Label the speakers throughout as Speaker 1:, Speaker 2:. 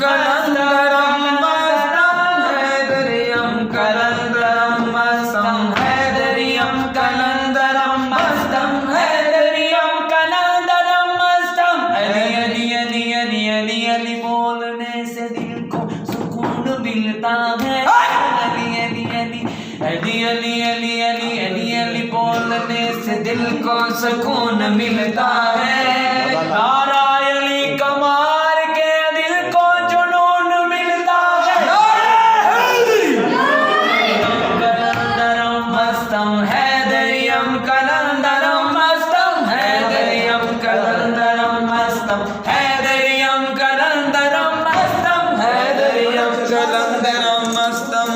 Speaker 1: कलंदरम मस्तम हैदरियम कलंदरम मस्तम हैदरियम कलंदरम मस्तम हैदरियम कलंदरम मस्तम। अली अली अली अली अली अली बोलने से दिल को सुकून मिलता है। अली अली अली अली अली अली अली अली अली बोलने से दिल को सुकून मिलता है। नारा अली कमार के दिल को जुनून मिलता है। कलंदरम मस्तम हैदरियम कलंदरम मस्तम हैदरियम कलंदरम मस्तम हैदरियम कलंदरम मस्तम हैदरियम कलंदरम मस्तम।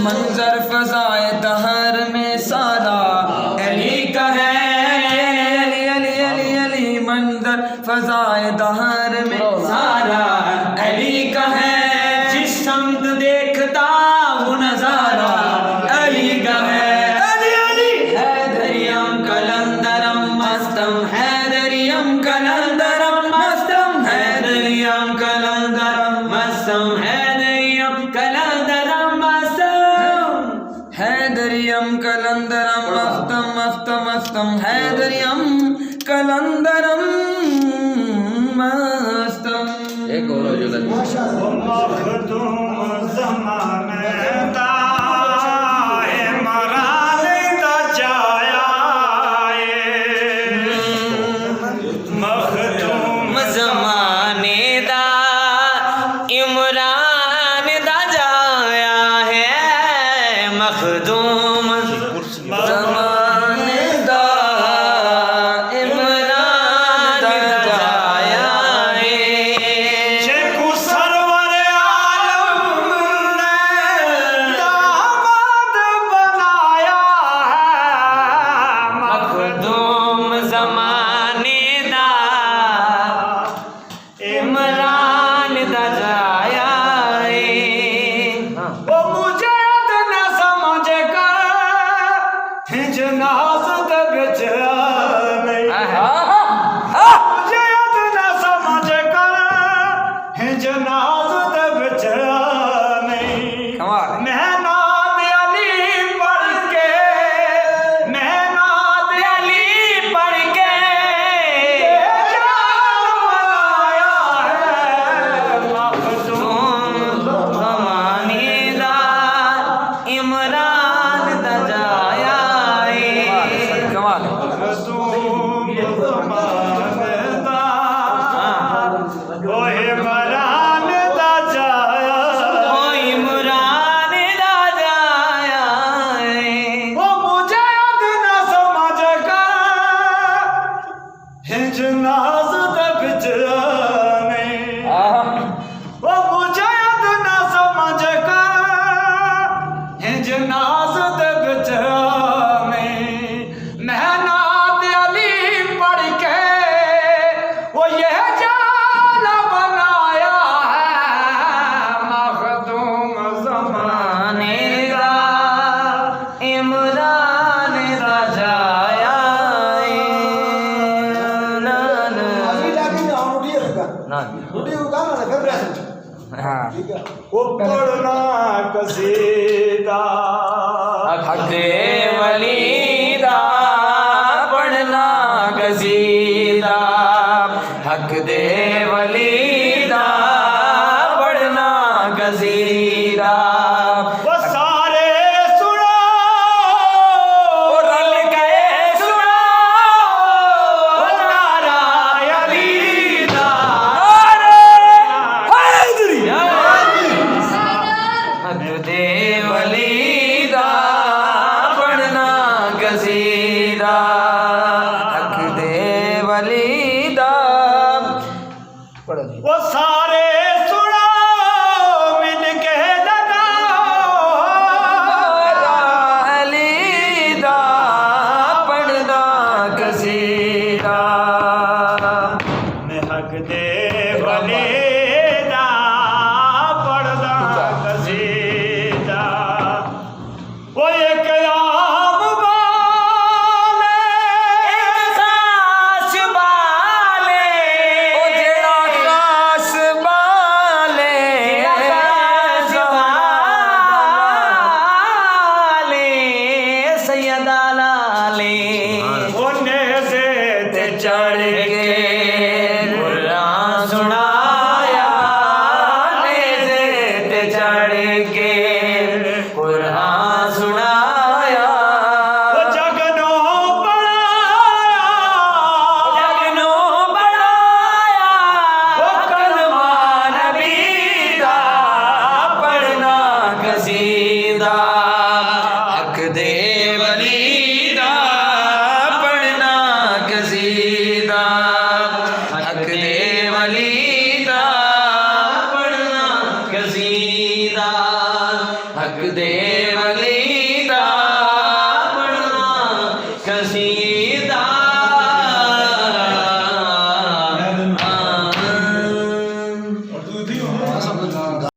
Speaker 1: मंजर फजाए दहर में सारा अली का है। अली अली अली अली मंजर फजाए दहर में सारा अली का है। जिस समत देखता वो नजारा अली का है। अली अली हैदरियम कलंदरम मस्तम हैदरियम कलंदरम मस्तम हैदरियम कलंदरम मस्तम हैदरियम कलंदरम मस्तम हैदरियम कलंदरम मस्तम मस्तम मस्तम हैदरियम कलंदरम मस्तम। एक और हो जो
Speaker 2: मखदूम ज़माने दा है मराने दा जाया है। मखदूम
Speaker 1: ज़माने दा इमरान दा जाया है। मखदूम ज़माने दा इमरान दा जाया है।
Speaker 2: जेकू सरवर आलम ने दामाद बनाया है।
Speaker 1: मखदूम ज़माने दा इमरान दा जाया है।
Speaker 2: वो मुझे न समझ कर हिजनाज दे बिच नहीं। मुझे न समझ कर हिजनाज दे बिच नहीं। मेहनात अली पढ़ के मेहनात अली पढ़ के बनाया है। मखदूम
Speaker 1: ज़माने दा इमरान दा जाया है। कमाल
Speaker 2: मखदूम ज़माने दा ओहे मरान दा जाया।
Speaker 1: ओ इमरान दा जाया है।
Speaker 2: वो मुझे न समझ कर हिजनाज दे बिच नहीं। वो मुझे न समझ कर हिजनाज दे बिच नहीं। मेहनात अली पढ़ के वो ये जाल बनाया है। मखदूम ज़माने
Speaker 1: ज़माने दा इमरान दा जाया है। ना ना हाँ
Speaker 2: वो पढ़ना कसीदा
Speaker 1: हक वलीदा पढ़ना कसीदा हक दे वलीदा पढ़ना कसीदा।
Speaker 2: वो सारे सुनो
Speaker 1: ओ रल गए सुनो
Speaker 2: वो नारा अली दा।
Speaker 1: हक दे वलीदा पढ़ना कसीदा हक दे वलीदा।
Speaker 2: वो सारे सुनो मिल के लगाओ
Speaker 1: अलीदा पढ़ना कसीदा।
Speaker 2: मैं हक दे वलीदा पढ़दा कसीदा। वो एक आम बाले
Speaker 1: सास बाले ओ जेड़ा सास
Speaker 2: असं बोलतो.